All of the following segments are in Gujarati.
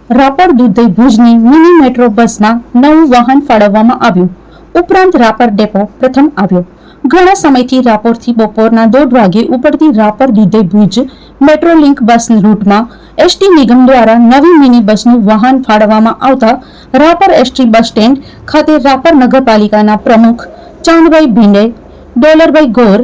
રાપર દૂધઈ ભુજની મિની મેટ્રો બસમાં નવું વાહન ફાળવવામાં આવ્યું. ઉપરાંત રાપર ડેપો પ્રથમ આવ્યો. ઘણા સમયથી રાપરથી બપોરના 1:30 વાગે ઉપડતી રાપર દૂધઈ ભુજ મેટ્રો લિંક બસ રૂટમાં એસટી નિગમ દ્વારા નવી મિની બસનું વાહન ફાળવવામાં આવતા રાપર એસટી બસ સ્ટેન્ડ ખાતે રાપર નગરપાલિકાના પ્રમુખ ચાંદભાઈ ભીંડે, ડોલરભાઈ ગોર,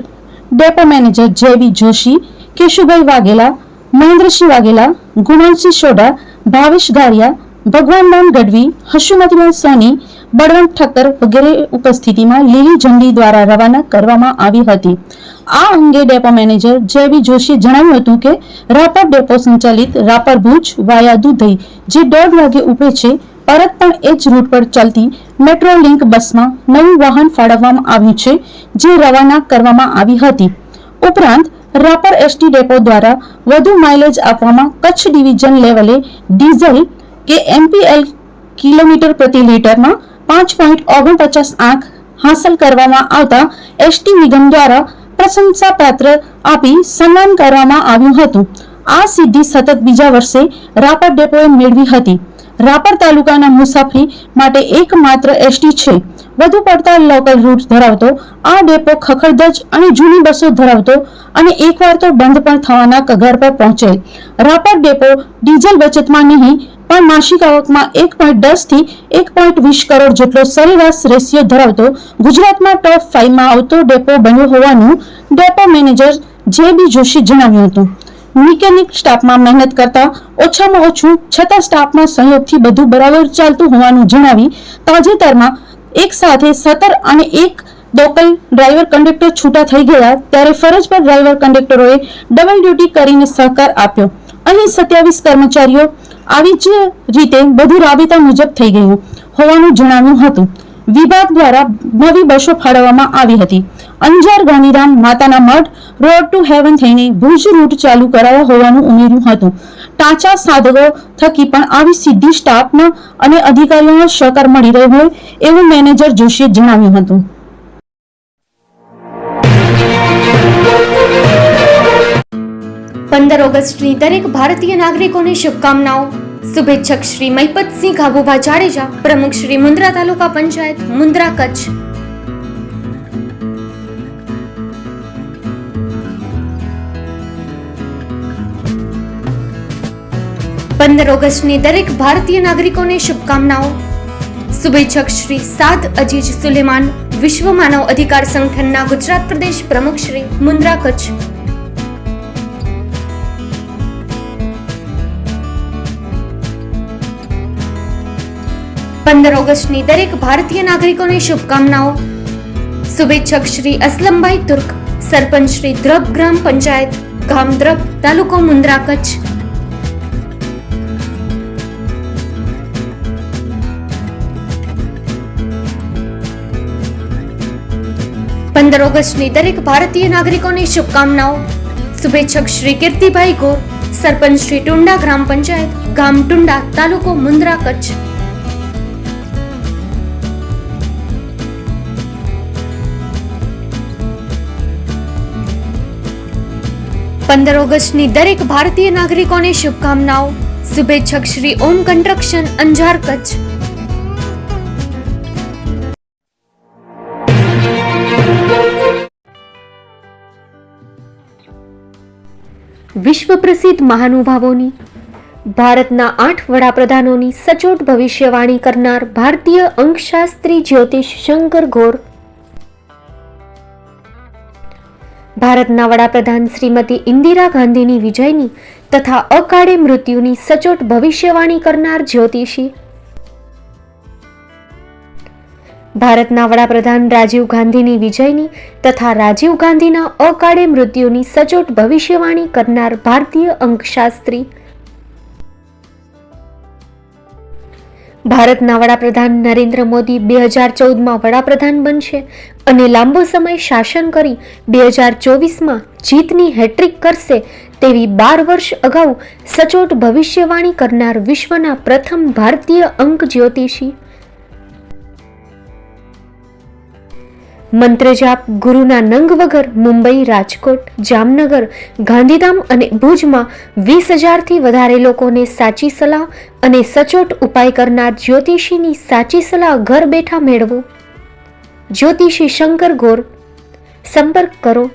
ડેપો મેનેજર જેવી જોશી, કેશુભાઈ વાઘેલા, મહેન્દ્રસિંહ વાઘેલા, ગુણવંતસિંહ સોઢા, ભાવેશ ગારિયા, ભગવાનદાન ગઢવી, હસુમતીલાલ સોની, બળવંત ઠક્કર વગેરે ઉપસ્થિતિમાં લીલી ઝંડી દ્વારા રવાના કરવામાં આવી હતી. આ અંગે ડેપો મેનેજર જેવી જોશીએ જણાવ્યું હતું કે રાપર ડેપો સંચાલિત રાપર ભુજ વાયા દૂધઈ જે 1:30 વાગે ઉપડે છે, પરત પણ એ જ રૂટ પર ચાલતી મેટ્રો લિંક બસમાં નવું વાહન ફાળવવામાં આવ્યું છે, જે રવાના કરવામાં આવી હતી. ઉપરાંત રાપર એસટી ડેપો દ્વારા વધુ માઇલેજ આપવામાં કચ્છ ડિવિઝન લેવલે ડીઝલ કે એમપીએલ કિલોમીટર પ્રતિ લીટરમાં 5.49 આંક હાંસલ કરવામાં આવતા એસટી નિગમ દ્વારા પ્રશંસાપત્ર આપી સન્માન કરવામાં આવ્યું હતું. આ સિદ્ધિ સતત બીજા વર્ષે રાપર ડેપોએ મેળવી હતી. રાપર તાલુકાના મુસાફરી માટે એકમાત્ર એસટી છે. વધુ પડતા લોકલ રૂટ ધરાવતો આ ડેપો ખખડધજ અને જૂની બસો ધરાવતો અને એકવાર તો બંધ પણ થવાના કગાર પર પહોંચેલ રાપર ડેપો ડીઝલ બચતમાં નહીં પણ માસિક આવકમાં 1.10 થી 1.20 કરોડ જેટલો સરેરાશ રેશિયો ધરાવતો ગુજરાતમાં ટોપ 5 માં આવતો ડેપો બન્યો હોવાનું ડેપો મેનેજર જેબી જોશી જણાવ્યું હતું. મિકેનિક સ્ટાફમાં મહેનત કરતા ઓછામાં ઓછું છતાં સ્ટાફના સહયોગથી બધું બરાબર ચાલતું હોવાનું જણાવી તાજેતરમાં એક સાથે 17 અને એક લોકલ ડ્રાઈવર કંડક્ટર છૂટા થઈ ગયા ત્યારે ફરજ પર ડ્રાઈવર કંડક્ટરોએ ડબલ ડ્યુટી કરીને સહકાર આપ્યો. અહીં 27 કર્મચારીઓ આવી જ રીતે બધું રાબેતા મુજબ થઈ ગયું હોવાનું જણાવ્યું હતું. વિભાગ દ્વારા નવી બસો ફાળવવામાં આવી હતી. અંજાર ગાંધીધામ માતાના મઢ રોડ ટુ હેવન થઈને ભુજ રૂટ ચાલુ કરાયા હોવાનું ઉમેર્યું હતું. ટાંચા સાધકો થકી પણ આવી સિદ્ધિ સ્ટાફના અને અધિકારીઓનો સહકાર મળી રહ્યો હોય એવું મેનેજર જોશીએ જણાવ્યું હતું. ઓગસ્ટની દરેક ભારતીય નાગરિકોને શુભકામનાઓ. શુભેચ્છક શ્રી મહિપતસિંહ ગાભુભા જાડેજા, પ્રમુખ શ્રી મુન્દ્રા તાલુકા પંચાયત, મુન્દ્રા, કચ્છ. ઓગસ્ટની દરેક ભારતીય નાગરિકોને શુભકામનાઓ. શુભેચ્છક શ્રી સાદ અજીજ સુલેમાન, વિશ્વ માનવ અધિકાર સંગઠનના ગુજરાત પ્રદેશ પ્રમુખ શ્રી, મુન્દ્રા, કચ્છ. 15 ઓગસ્ટની દરેક ભારતીય નાગરિકોને શુભકામનાઓ. શુભેચ્છક શ્રી અસલમભાઈ તુર્ક, સરપંચ શ્રી દ્રબ ગ્રામ પંચાયત, ગામ દ્રબ, તાલુકો મુન્દ્રા, કચ્છ. 15 ઓગસ્ટની દરેક ભારતીય નાગરિકોને શુભકામનાઓ. શુભેચ્છક શ્રી કીર્તિભાઈ ગોર, સરપંચ શ્રી ટુંડા ગ્રામ પંચાયત, ગામ ટુંડા, તાલુકો મુન્દ્રા, કચ્છ. 15 ઓગસ્ટની દરેક ભારતીય નાગરિકોને શુભકામનાઓ. શુભેચ્છક શ્રી ઓમ કન્સ્ટ્રક્શન, અંજાર, કચ્છ. વિશ્વ પ્રસિદ્ધ મહાનુભાવોની, ભારતના 8 વડાપ્રધાનોની સચોટ ભવિષ્યવાણી કરનાર ભારતીય અંકશાસ્ત્રી જ્યોતિષ શંકર ઘોર, ભારતના વડાપ્રધાન શ્રીમતી ઇન્દિરા ગાંધીની વિજયની તથા અકાળે મૃત્યુની સચોટ ભવિષ્યવાણી કરનાર જ્યોતિષી, ભારતના વડાપ્રધાન રાજીવ ગાંધીની વિજયની તથા રાજીવ ગાંધીના અકાળે મૃત્યુની સચોટ ભવિષ્યવાણી કરનાર ભારતીય અંકશાસ્ત્રી, ભારતના વડાપ્રધાન નરેન્દ્ર મોદી 2014માં વડાપ્રધાન બનશે અને લાંબો સમય શાસન કરી 2024માં જીતની હેટ્રિક કરશે તેવી 12 વર્ષ અગાઉ સચોટ ભવિષ્યવાણી કરનાર વિશ્વના પ્રથમ ભારતીય અંક જ્યોતિષી, મંત્રજાપ ગુરુના નંગ વગર મુંબઈ, રાજકોટ, જામનગર, ગાંધીધામ અને ભુજમાં 20,000થી વધારે લોકોને સાચી સલાહ અને સચોટ ઉપાય કરનાર જ્યોતિષીની સાચી સલાહ ઘર બેઠા મેળવો. જ્યોતિષી શંકર ગોર. સંપર્ક કરો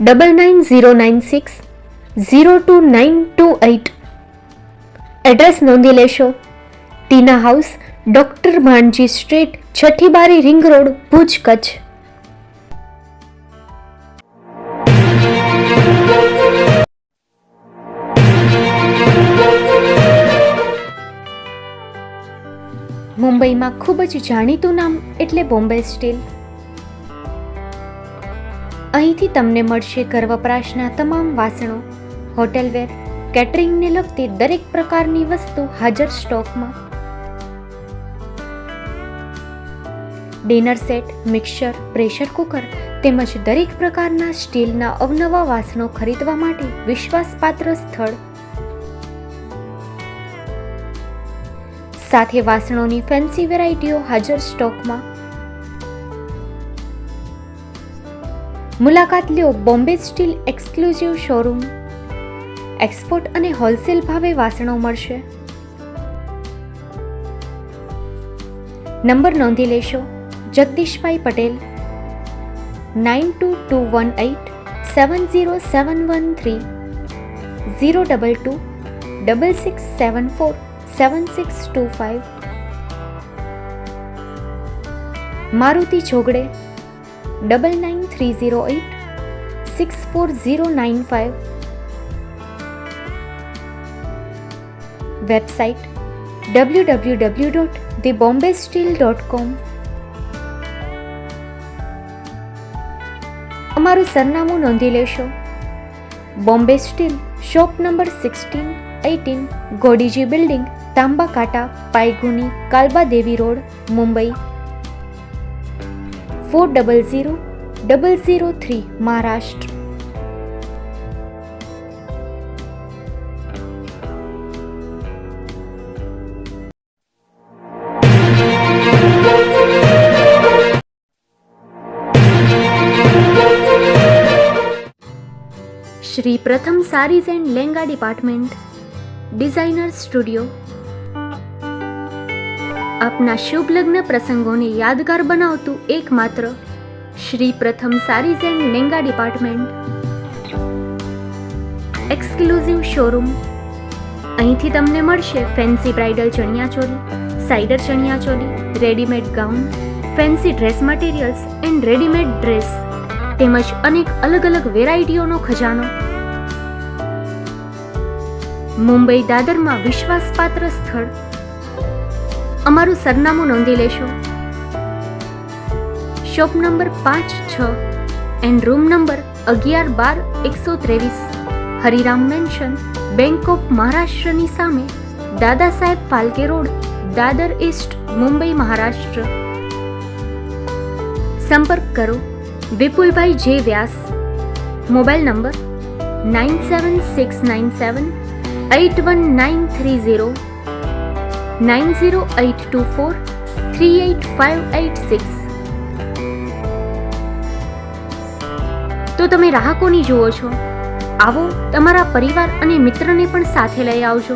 9909602928. એડ્રેસ નોંધી લેશો. ટીના હાઉસ, ડોક્ટર ભાણજી સ્ટ્રીટ, છઠ્ઠી બારી, રિંગ રોડ, ભુજ, કચ્છ. મુંબઈમાં ખૂબ જ જાણીતું નામ એટલે બોમ્બે સ્ટીલ. અહીંથી તમને મળશે ઘર વપરાશના તમામ વાસણો, હોટેલવેર, કેટરિંગને લગતી દરેક પ્રકારની વસ્તુ હાજર સ્ટોકમાં. Dinner set, mixer, pressure cooker તેમજ દરેક પ્રકારના સ્ટીલના અવનવા વાસણો ખરીદવા માટે વિશ્વાસપાત્ર સ્થળ. સાથે વાસણોની ફેન્સી વેરાયટીઓ હાજર સ્ટોકમાં. મુલાકાત લ્યો Bombay steel exclusive showroom. Export અને હોલસેલ ભાવે વાસણો મળશે. નંબર નોંધી લેશો. જગદીશભાઈ પટેલ 9221870713 022 6674 7625. મારુતિ જોગડે 9930864095. Website www.thebombasteel.com. અમારું સરનામું નોંધી લેશો. Bombay steel, shop number 16-18, Godiji building, Tamba Kanta, Paydhuni, Kalba Devi road, Mumbai 400003, Maharashtra. Shri Pratham sarees and lehenga department, designer studio. આપના શુભ લગ્ન પ્રસંગોને યાદગાર બનાવતું એકમાત્ર Shri Pratham sarees and lehenga department. Exclusive showroom. અહીંથી તમને મળશે fancy bridal chaniya choli, cider chaniya choli, readymade gown, fancy dress materials and readymade dress તેમજ અનેક અલગ અલગ વેરાયટીઓનો ખજાનો. મુંબઈ દાદરમાં વિશ્વાસપાત્ર સ્થળ. અમારું સરનામું નોંધી લેશો. Shop number 5-6 and room number 11-12-123, Hariram mansion, bank of મહારાષ્ટ્રની સામે, દાદા સાહેબ ફાલ્કે રોડ, દાદર ઈસ્ટ, મુંબઈ, મહારાષ્ટ્ર. સંપર્ક કરો વિપુલભાઈ જે વ્યાસ. Mobile number 9769781930, 9082438586. તો તમે રાહ કોની જુઓ છો? આવો, તમારા પરિવાર અને મિત્રને પણ સાથે લઈ આવજો.